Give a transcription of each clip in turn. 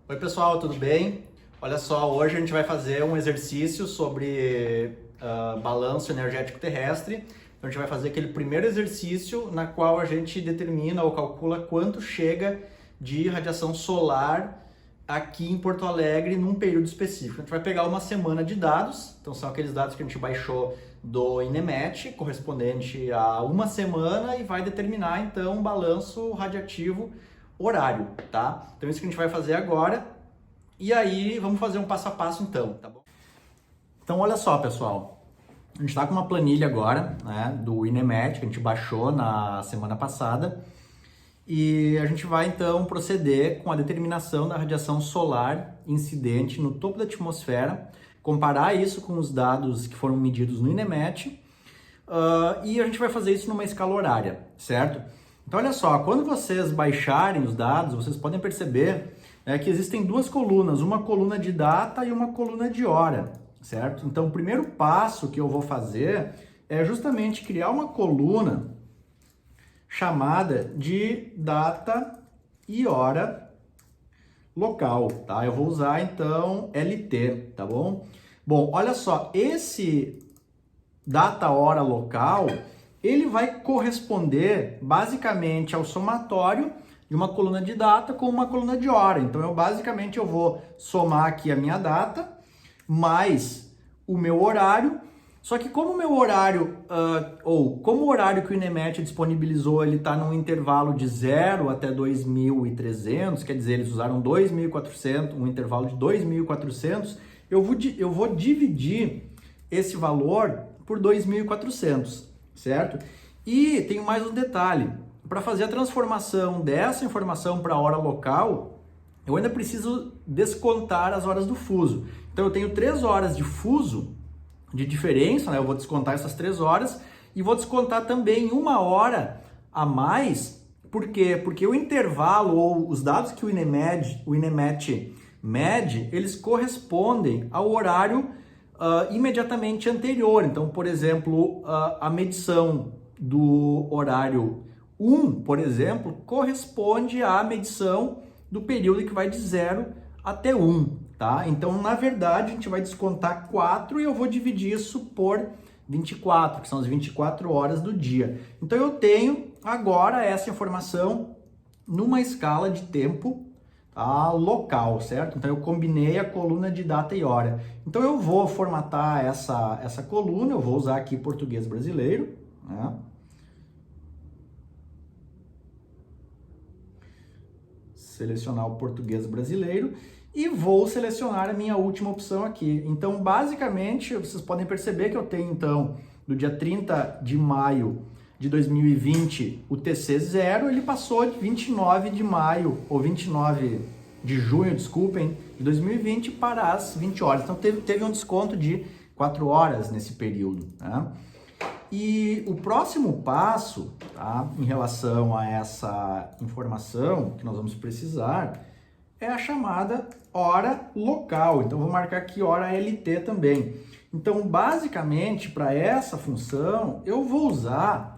Oi pessoal, tudo bem? Olha só, hoje a gente vai fazer um exercício sobre balanço energético terrestre. Então a gente vai fazer aquele primeiro exercício na qual a gente determina ou calcula quanto chega de radiação solar aqui em Porto Alegre num período específico. A gente vai pegar uma semana de dados, então são aqueles dados que a gente baixou do INEMET, correspondente a uma semana, e vai determinar então um balanço radiativo horário, tá? Então isso que a gente vai fazer agora, e aí vamos fazer um passo a passo então, tá bom? Então olha só, pessoal, a gente está com uma planilha agora, né, do INEMET, que a gente baixou na semana passada, e a gente vai então proceder com a determinação da radiação solar incidente no topo da atmosfera, comparar isso com os dados que foram medidos no INEMET, e a gente vai fazer isso numa escala horária, certo? Então, olha só, quando vocês baixarem os dados, vocês podem perceber que existem duas colunas, uma coluna de data e uma coluna de hora, certo? Então, o primeiro passo que eu vou fazer é justamente criar uma coluna chamada de data e hora local, tá? Eu vou usar, então, LT, tá bom? Bom, olha só, esse data hora local, ele vai corresponder basicamente ao somatório de uma coluna de data com uma coluna de hora. Então, eu vou somar aqui a minha data mais o meu horário. Só que como o meu horário, como o horário que o INEMET disponibilizou, ele está num intervalo de 0 até 2.300, quer dizer, eles usaram 2.400, um intervalo de 2.400, eu vou dividir esse valor por 2.400, certo? E tem mais um detalhe, para fazer a transformação dessa informação para a hora local, eu ainda preciso descontar as horas do fuso. Então eu tenho 3 horas de fuso de diferença, né? Eu vou descontar essas 3 horas e vou descontar também 1 hora a mais. Por quê? Porque o intervalo ou os dados que o INEMET mede, eles correspondem ao horário imediatamente anterior. Então, por exemplo, a medição do horário 1, por exemplo, corresponde à medição do período que vai de 0 até 1, tá? Então, na verdade, a gente vai descontar 4 e eu vou dividir isso por 24, que são as 24 horas do dia. Então, eu tenho agora essa informação numa escala de tempo local, certo? Então eu combinei a coluna de data e hora. Então eu vou formatar essa coluna, eu vou usar aqui português brasileiro, né? Selecionar o português brasileiro e vou selecionar a minha última opção aqui. Então basicamente vocês podem perceber que eu tenho então do dia 30 de maio de 2020, o TC0, ele passou de 29 de maio, ou 29 de junho, desculpem, de 2020 para as 20 horas. Então, teve um desconto de 4 horas nesse período, né? E o próximo passo, tá, em relação a essa informação que nós vamos precisar, é a chamada hora local. Então, vou marcar aqui hora LT também. Então, basicamente, para essa função, eu vou usar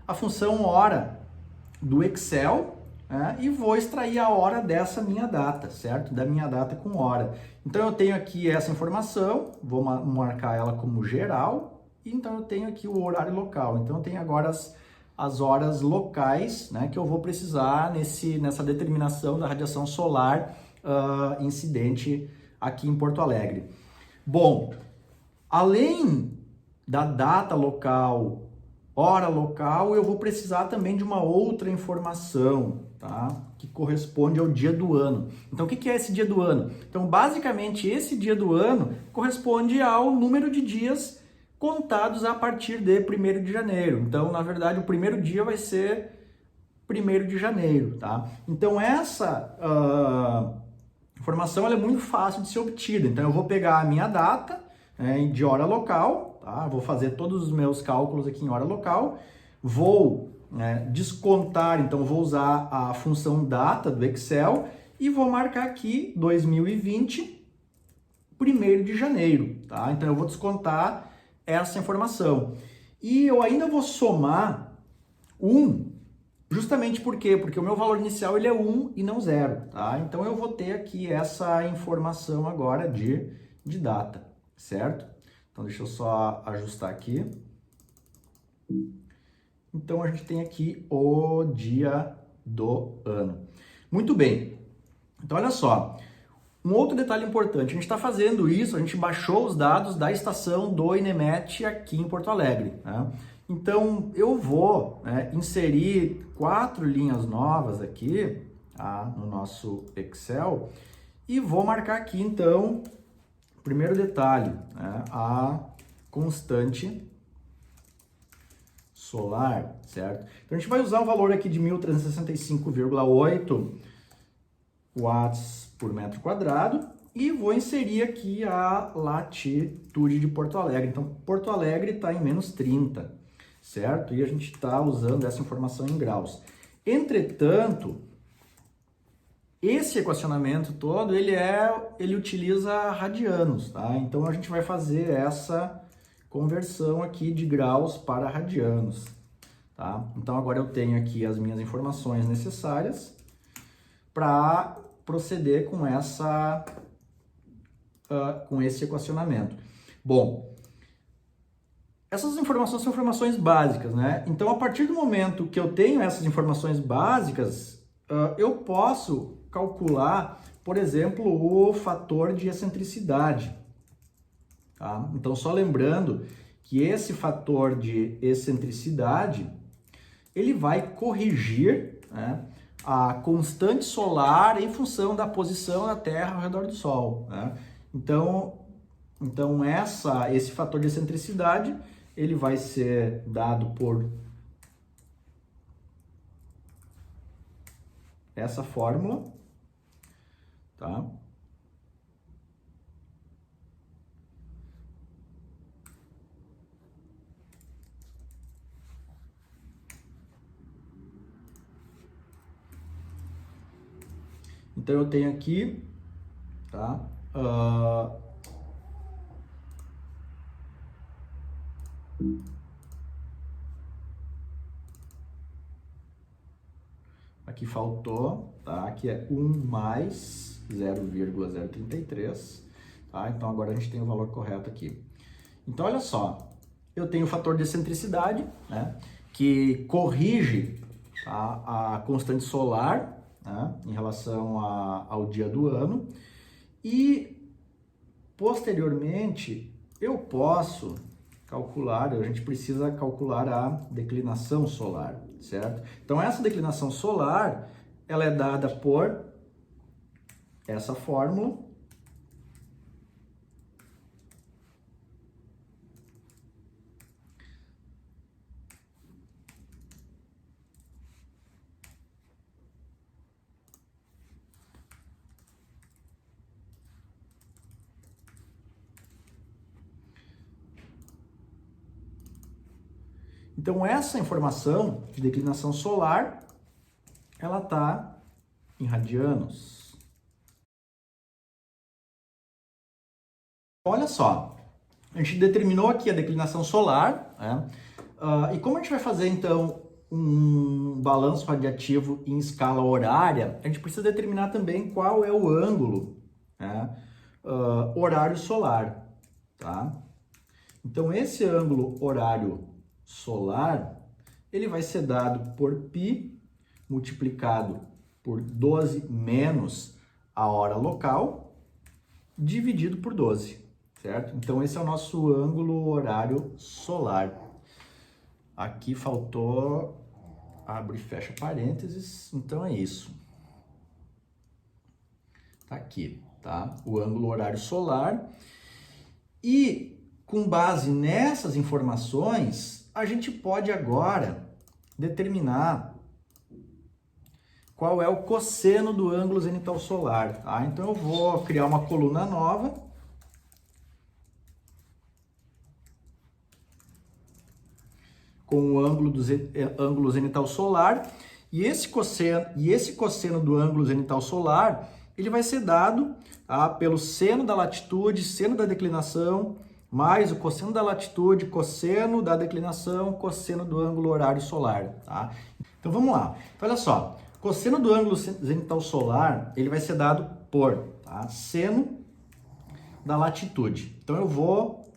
a função hora do Excel, né, e vou extrair a hora dessa minha data, certo? Da minha data com hora. Então, eu tenho aqui essa informação, vou marcar ela como geral, e então eu tenho aqui o horário local. Então, eu tenho agora as horas locais, né, que eu vou precisar nessa determinação da radiação solar incidente aqui em Porto Alegre. Bom, além da data local, hora local, eu vou precisar também de uma outra informação, tá? Que corresponde ao dia do ano. Então, o que é esse dia do ano? Então, basicamente, esse dia do ano corresponde ao número de dias contados a partir de 1º de janeiro. Então, na verdade, o primeiro dia vai ser 1º de janeiro, tá? Então, essa informação ela é muito fácil de ser obtida. Então, eu vou pegar a minha data de hora local, tá? Vou fazer todos os meus cálculos aqui em hora local, vou descontar, então vou usar a função data do Excel e vou marcar aqui 2020, 1º de janeiro, tá? Então eu vou descontar essa informação. E eu ainda vou somar 1 Justamente por quê? Porque o meu valor inicial ele é 1 e não 0, tá? Então eu vou ter aqui essa informação agora de data, certo? Então deixa eu só ajustar aqui. Então a gente tem aqui o dia do ano. Muito bem. Então olha só, um outro detalhe importante, a gente está fazendo isso, a gente baixou os dados da estação do INEMET aqui em Porto Alegre, né? Então eu vou, né, inserir 4 linhas novas aqui, tá, no nosso Excel e vou marcar aqui então, primeiro detalhe, né, a constante solar, certo? Então a gente vai usar o valor aqui de 1.365,8 watts por metro quadrado e vou inserir aqui a latitude de Porto Alegre. Então Porto Alegre está em menos 30, certo? E a gente está usando essa informação em graus. Entretanto, esse equacionamento todo, ele utiliza radianos, tá? Então a gente vai fazer essa conversão aqui de graus para radianos, tá? Então agora eu tenho aqui as minhas informações necessárias para proceder com esse equacionamento. Bom, essas informações são informações básicas, né? Então, a partir do momento que eu tenho essas informações básicas, eu posso calcular, por exemplo, o fator de excentricidade. Tá? Então, só lembrando que esse fator de excentricidade, ele vai corrigir, né, a constante solar em função da posição da Terra ao redor do Sol, né? Então esse fator de excentricidade, ele vai ser dado por essa fórmula, tá? Então eu tenho aqui, tá? Aqui faltou, tá? Aqui é 1 mais 0,033, tá? Então agora a gente tem o valor correto aqui. Então olha só, eu tenho o fator de excentricidade, né, que corrige, tá, a constante solar, né, em relação ao dia do ano, e posteriormente eu posso calcular, a gente precisa calcular a declinação solar, certo? Então essa declinação solar, ela é dada por essa fórmula, então essa informação de declinação solar, ela está em radianos. Olha só, a gente determinou aqui a declinação solar, né? E como a gente vai fazer então um balanço radiativo em escala horária, a gente precisa determinar também qual é o ângulo, né, horário solar, tá? Então esse ângulo horário solar, ele vai ser dado por π multiplicado por 12 menos a hora local, dividido por 12, certo? Então esse é o nosso ângulo horário solar. Aqui faltou, abre e fecha parênteses, então é isso. Tá aqui, tá? O ângulo horário solar. E com base nessas informações, a gente pode agora determinar qual é o cosseno do ângulo zenital solar, tá? Então eu vou criar uma coluna nova. Com o ângulo zenital solar, e esse cosseno do ângulo zenital solar, ele vai ser dado, tá, pelo seno da latitude, seno da declinação, mais o cosseno da latitude, cosseno da declinação, cosseno do ângulo horário solar, tá? Então vamos lá. Então, olha só, cosseno do ângulo zenital solar, ele vai ser dado por seno da latitude. Então eu vou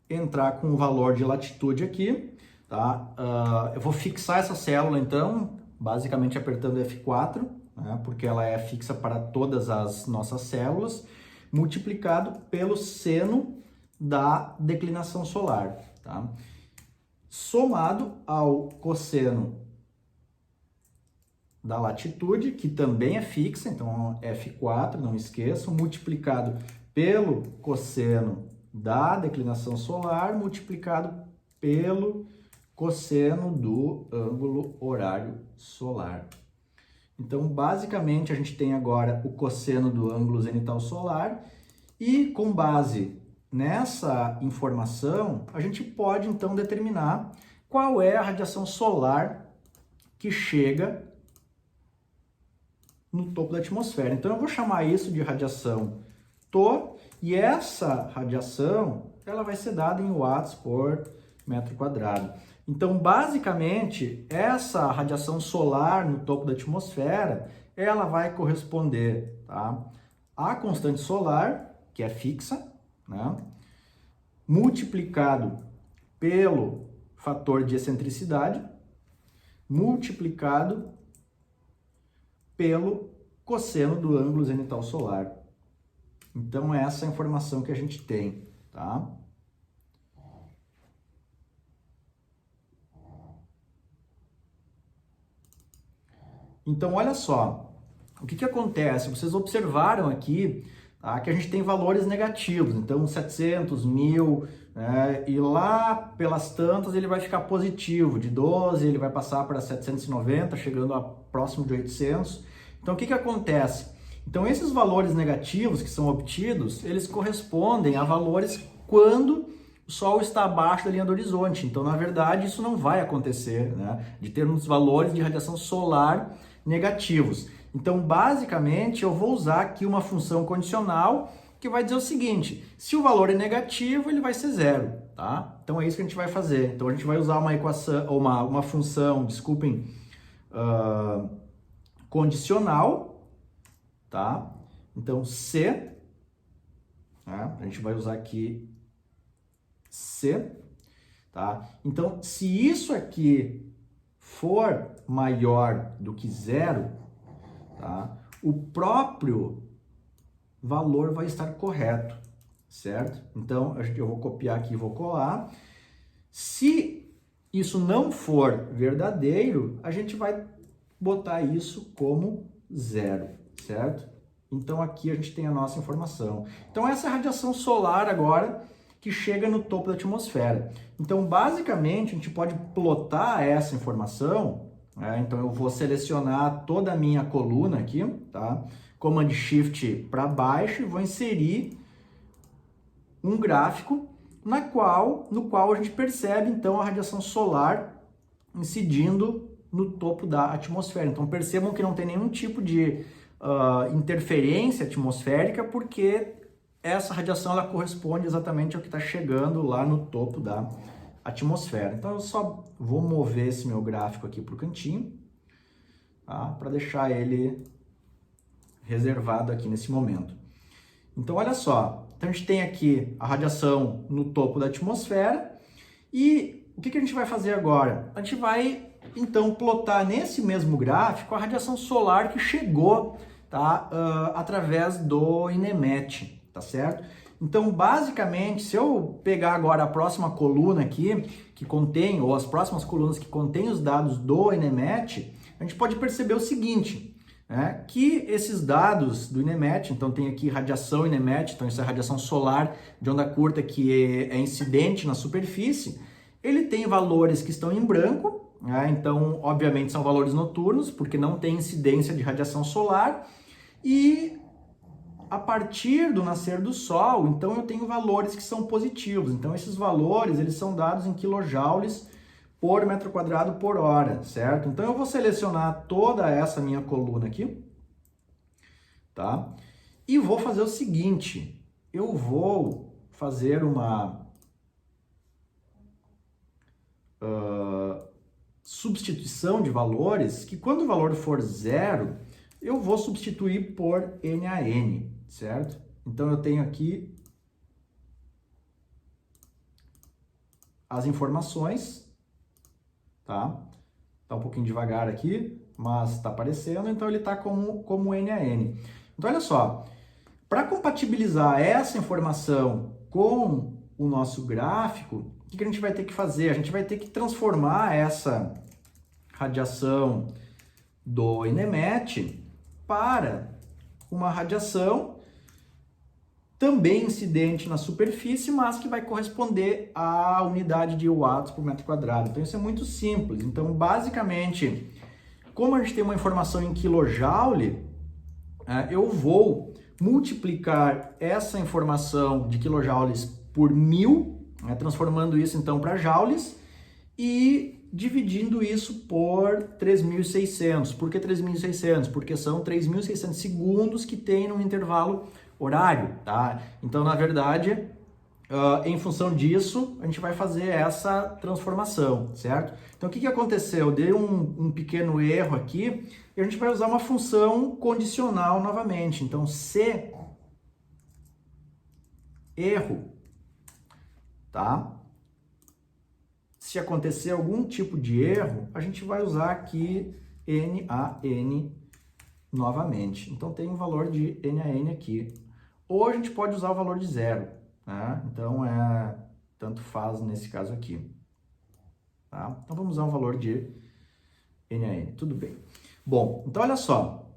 entrar com o valor de latitude aqui, tá? Eu vou fixar essa célula então, basicamente apertando F4, né? Porque ela é fixa para todas as nossas células, multiplicado pelo seno da declinação solar, tá? Somado ao cosseno da latitude, que também é fixa, então F4, não esqueçam, multiplicado pelo cosseno da declinação solar, multiplicado pelo cosseno do ângulo horário solar. Então, basicamente, a gente tem agora o cosseno do ângulo zenital solar e, com base nessa informação, a gente pode, então, determinar qual é a radiação solar que chega no topo da atmosfera. Então, eu vou chamar isso de radiação TO, e essa radiação, ela vai ser dada em watts por metro quadrado. Então, basicamente, essa radiação solar no topo da atmosfera, ela vai corresponder, tá, à constante solar, que é fixa, né, multiplicado pelo fator de excentricidade, multiplicado pelo cosseno do ângulo zenital solar. Então, essa é a informação que a gente tem, tá? Então, olha só, o que acontece? Vocês observaram aqui, tá, que a gente tem valores negativos, então 700, 1000, né, e lá pelas tantas ele vai ficar positivo, de 12 ele vai passar para 790, chegando a próximo de 800. Então, o que acontece? Então, esses valores negativos que são obtidos, eles correspondem a valores quando o Sol está abaixo da linha do horizonte. Então, na verdade, isso não vai acontecer, né, de termos valores de radiação solar negativos. Então, basicamente, eu vou usar aqui uma função condicional que vai dizer o seguinte: se o valor é negativo, ele vai ser zero, tá? Então, é isso que a gente vai fazer. Então, a gente vai usar uma equação, uma função, desculpem, condicional, tá? Então, C, tá? A gente vai usar aqui C, tá? Então, se isso aqui for maior do que zero, tá, o próprio valor vai estar correto, certo? Então, eu vou copiar aqui e vou colar. Se isso não for verdadeiro, a gente vai botar isso como zero, certo? Então, aqui a gente tem a nossa informação. Então, essa é a radiação solar agora que chega no topo da atmosfera. Então, basicamente, a gente pode plotar essa informação, né? Então, eu vou selecionar toda a minha coluna aqui, tá? Command Shift para baixo e vou inserir um gráfico no qual a gente percebe, então, a radiação solar incidindo no topo da atmosfera. Então, percebam que não tem nenhum tipo de interferência atmosférica, porque essa radiação ela corresponde exatamente ao que está chegando lá no topo da atmosfera. Então, eu só vou mover esse meu gráfico aqui para o cantinho, tá? Para deixar ele reservado aqui nesse momento. Então, olha só. Então, a gente tem aqui a radiação no topo da atmosfera. E o que a gente vai fazer agora? A gente vai, então, plotar nesse mesmo gráfico a radiação solar que chegou, tá, através do INEMET. Tá certo? Então, basicamente, se eu pegar agora a próxima coluna aqui, que contém, ou as próximas colunas que contêm os dados do INEMET, a gente pode perceber o seguinte, né, que esses dados do INEMET, então tem aqui radiação INEMET, então isso é radiação solar de onda curta que é incidente na superfície, ele tem valores que estão em branco, né, então, obviamente, são valores noturnos, porque não tem incidência de radiação solar, e a partir do nascer do Sol, então eu tenho valores que são positivos. Então esses valores, eles são dados em quilojoules por metro quadrado por hora, certo? Então eu vou selecionar toda essa minha coluna aqui, tá? E vou fazer o seguinte, eu vou fazer substituição de valores que quando o valor for zero, eu vou substituir por NaN, certo? Então eu tenho aqui as informações, tá? Tá um pouquinho devagar aqui, mas está aparecendo, então ele está como NaN. Então olha só, para compatibilizar essa informação com o nosso gráfico, o que a gente vai ter que fazer? A gente vai ter que transformar essa radiação do INEMET para uma radiação também incidente na superfície, mas que vai corresponder à unidade de watts por metro quadrado. Então isso é muito simples. Então basicamente, como a gente tem uma informação em kilojoule, eu vou multiplicar essa informação de kilojoules por 1000, transformando isso então para joules e dividindo isso por 3.600. Por que 3.600? Porque são 3.600 segundos que tem no intervalo horário, tá? Então, na verdade, em função disso, a gente vai fazer essa transformação, certo? Então, o que aconteceu? Eu dei um pequeno erro aqui e a gente vai usar uma função condicional novamente. Então, se erro, tá? Se acontecer algum tipo de erro, a gente vai usar aqui NaN novamente. Então, tem um valor de NaN aqui. Ou a gente pode usar o valor de zero, né? Então, tanto faz nesse caso aqui. Tá? Então, vamos usar um valor de NaN. Tudo bem. Bom, então olha só.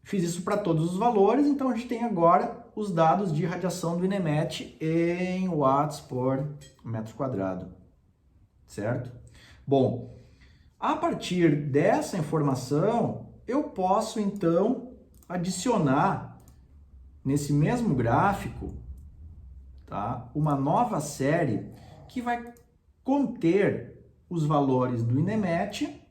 Fiz isso para todos os valores, então a gente tem agora os dados de radiação do INEMET em watts por metro quadrado. Certo? Bom, a partir dessa informação, eu posso então adicionar nesse mesmo gráfico, tá, uma nova série que vai conter os valores do INEMET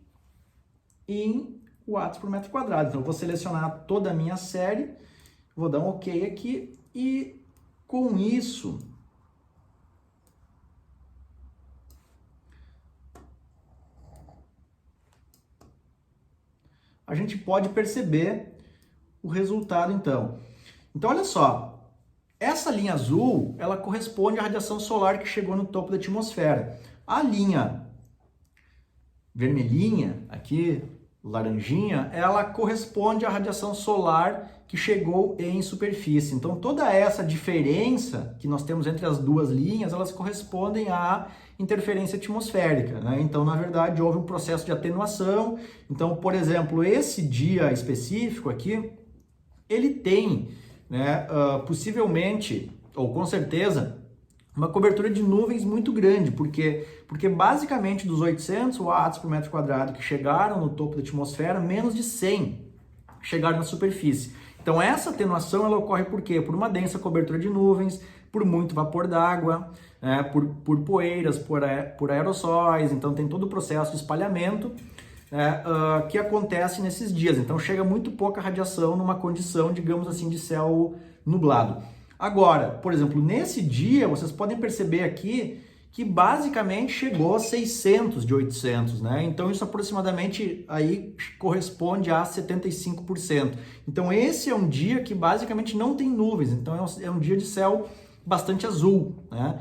em watts por metro quadrado. Então, eu vou selecionar toda a minha série, vou dar um OK aqui e com isso a gente pode perceber o resultado então. Então, olha só, essa linha azul, ela corresponde à radiação solar que chegou no topo da atmosfera. A linha vermelhinha, aqui, laranjinha, ela corresponde à radiação solar que chegou em superfície. Então, toda essa diferença que nós temos entre as duas linhas, elas correspondem à interferência atmosférica, né? Então, na verdade, houve um processo de atenuação. Então, por exemplo, esse dia específico aqui, ele tem, né, possivelmente, ou com certeza, uma cobertura de nuvens muito grande, porque basicamente dos 800 watts por metro quadrado que chegaram no topo da atmosfera, menos de 100 chegaram na superfície. Então essa atenuação ela ocorre por quê? Por uma densa cobertura de nuvens, por muito vapor d'água, né, por poeiras, por aerossóis, então tem todo o processo de espalhamento que acontece nesses dias. Então chega muito pouca radiação numa condição, digamos assim, de céu nublado. Agora, por exemplo, nesse dia, vocês podem perceber aqui que basicamente chegou a 600 de 800, né? Então isso aproximadamente aí corresponde a 75%. Então esse é um dia que basicamente não tem nuvens, então é um dia de céu bastante azul, né?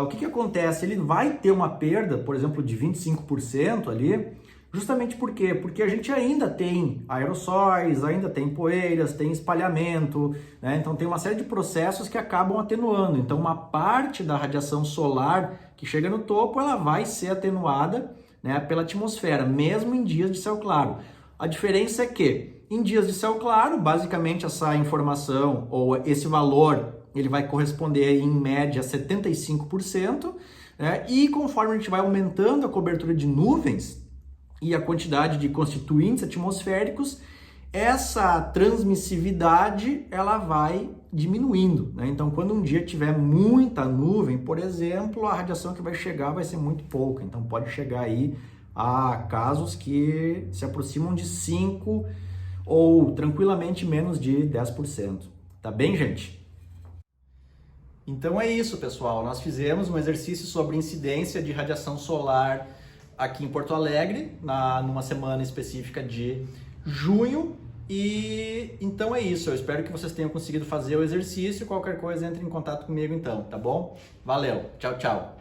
O que acontece? Ele vai ter uma perda, por exemplo, de 25% ali, justamente por quê? Porque a gente ainda tem aerossóis, ainda tem poeiras, tem espalhamento, né? Então tem uma série de processos que acabam atenuando. Então uma parte da radiação solar que chega no topo, ela vai ser atenuada, né, pela atmosfera, mesmo em dias de céu claro. A diferença é que em dias de céu claro, basicamente essa informação ou esse valor, ele vai corresponder em média a 75%, né? E conforme a gente vai aumentando a cobertura de nuvens, e a quantidade de constituintes atmosféricos, essa transmissividade ela vai diminuindo, né? Então, quando um dia tiver muita nuvem, por exemplo, a radiação que vai chegar vai ser muito pouca. Então, pode chegar aí a casos que se aproximam de 5% ou tranquilamente menos de 10%. Tá bem, gente? Então é isso, pessoal. Nós fizemos um exercício sobre incidência de radiação solar aqui em Porto Alegre, numa semana específica de junho. E então é isso, eu espero que vocês tenham conseguido fazer o exercício. Qualquer coisa, entre em contato comigo então, tá bom? Valeu, tchau, tchau!